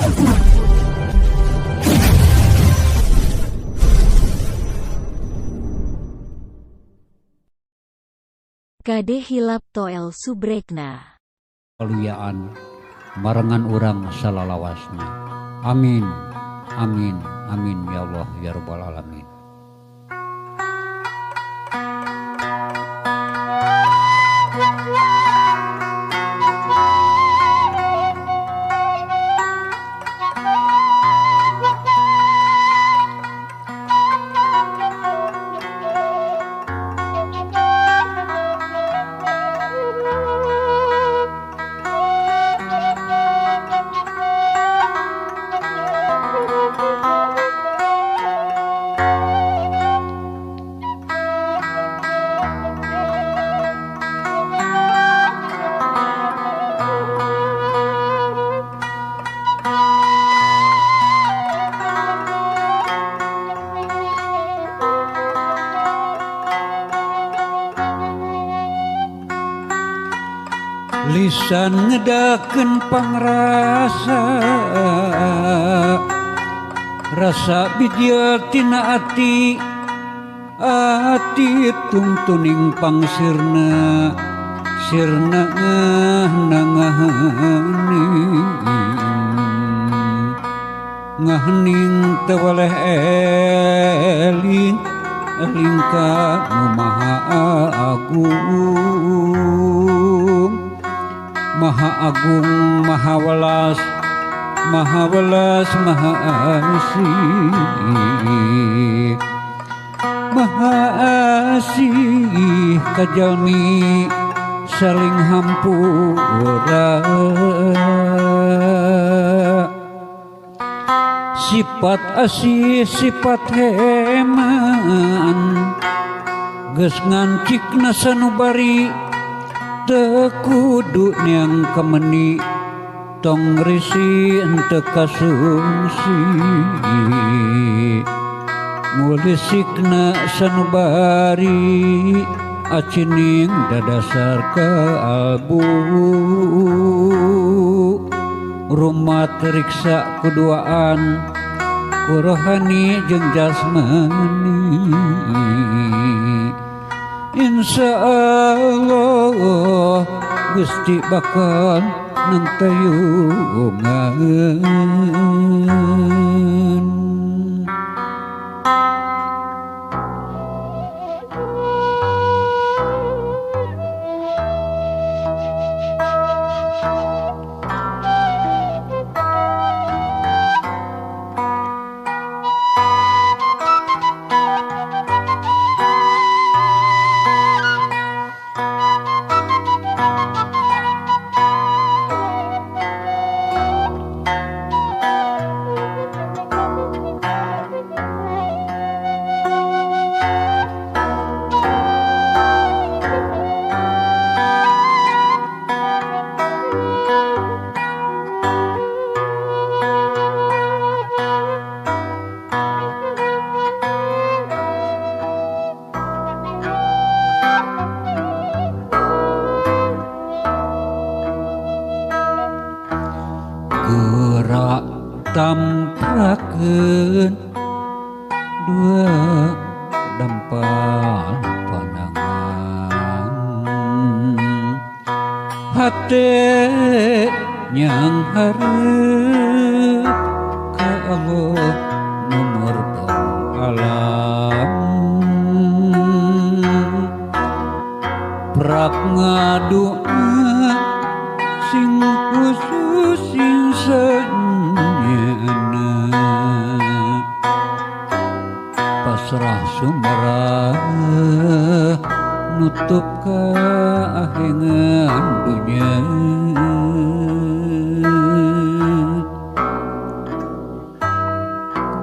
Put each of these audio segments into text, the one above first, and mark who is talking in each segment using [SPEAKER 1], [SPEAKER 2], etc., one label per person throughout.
[SPEAKER 1] Kade hilap toel subrekna.
[SPEAKER 2] Kaluyaan marangan urang salalawasna. Amin. Amin. Amin ya Allah ya rabbal alamin. Lisan ngedakeun pangrasa rasa bijil tina ati tungtuning pangsirna sirna ngahening teu waleh eling eling ka Nu Maha Agung Maha Agung, Maha Welas, Maha Welas, Maha Asih, Maha Asih kajalmi saling hampura. Sifat asih, sifat heman, geus ngancikna sanubari. Tekudu niang kemeni tong risi ente kasungsi mulisikna sanubari acining dadasar ka albu rumat riksa kuduaan kurohani jeung jasmani. Insya Allah Gusti bakal nentayungan. Gerak tampakeun dua dampal pandangan hate nyang hareup ka Allah nomor alam prak ngadoa sing khusus sing senyana pasrah sumerah nutup kaahengan dunya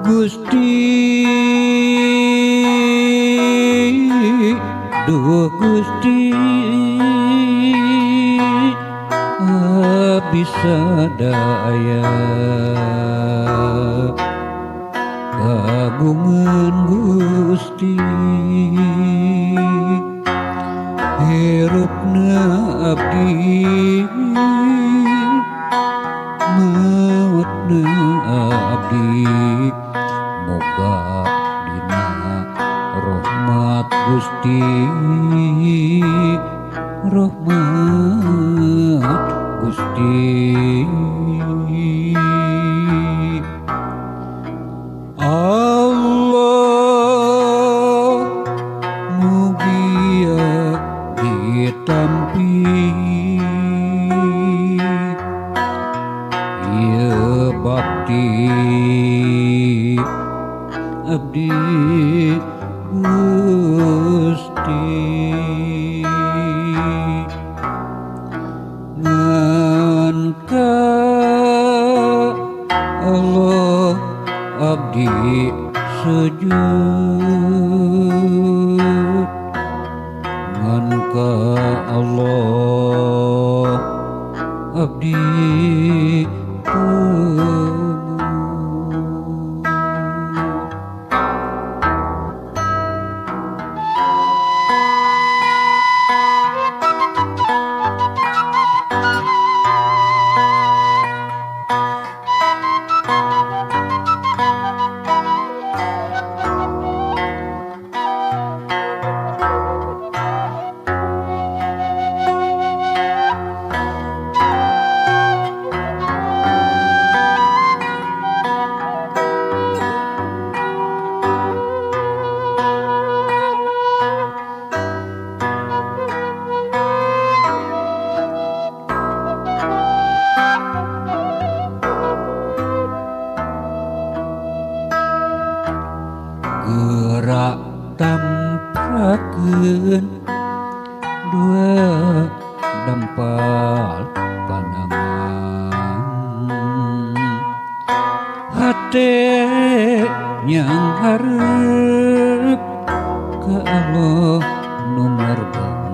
[SPEAKER 2] Gusti duh Gusti bisa daya kagungan Gusti hirupna abdi mautna Gusti rahmat Gusti Allah mugia ditampi ieu bakti abdi Gusti ngangka Allah abdi sujud ngangka Allah abdi gerak tamprakeun dua dampal panangan hate nyang hareup ka Allah nu margang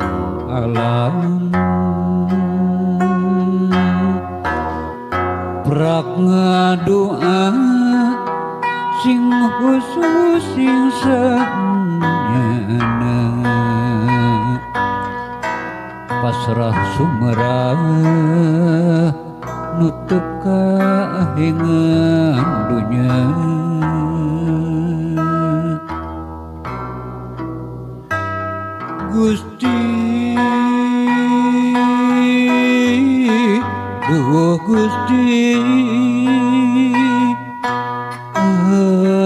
[SPEAKER 2] alam prak ngadoa sing khusus sing sanyana pasrah sumerah nutup kahengan dunya Gusti duh Gusti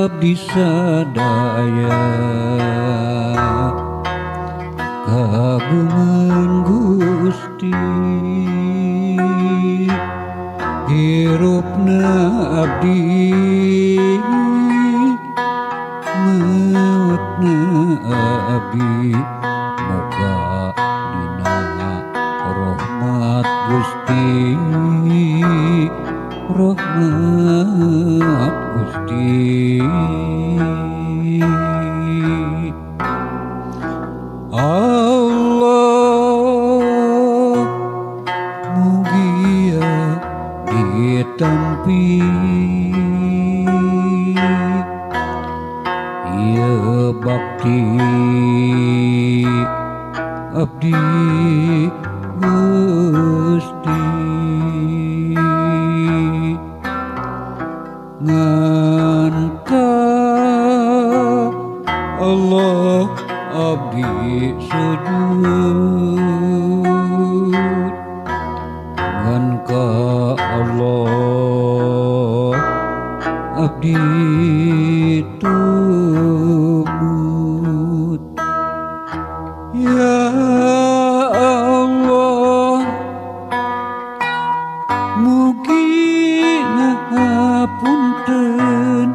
[SPEAKER 2] abdi sadaya kagungan Gusti hirupna abdi mautna abdi moga dina rahmat Gusti rahmat Gusti Allah mugia ditampi ieu bakti abdi Gusti ngangka Allah abdi sujud ngangka Allah abdi tumut ya Allah mugi ngapunten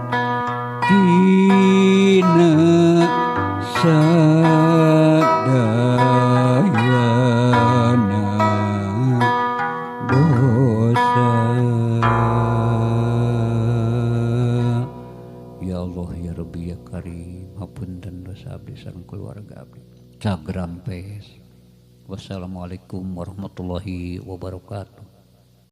[SPEAKER 2] dina sadayana dosa ya Allah ya Rabbi ya Karim hapunten dosa abdi sareng keluarga abdi cagrampes. Wassalamualaikum warahmatullahi wabarakatuh.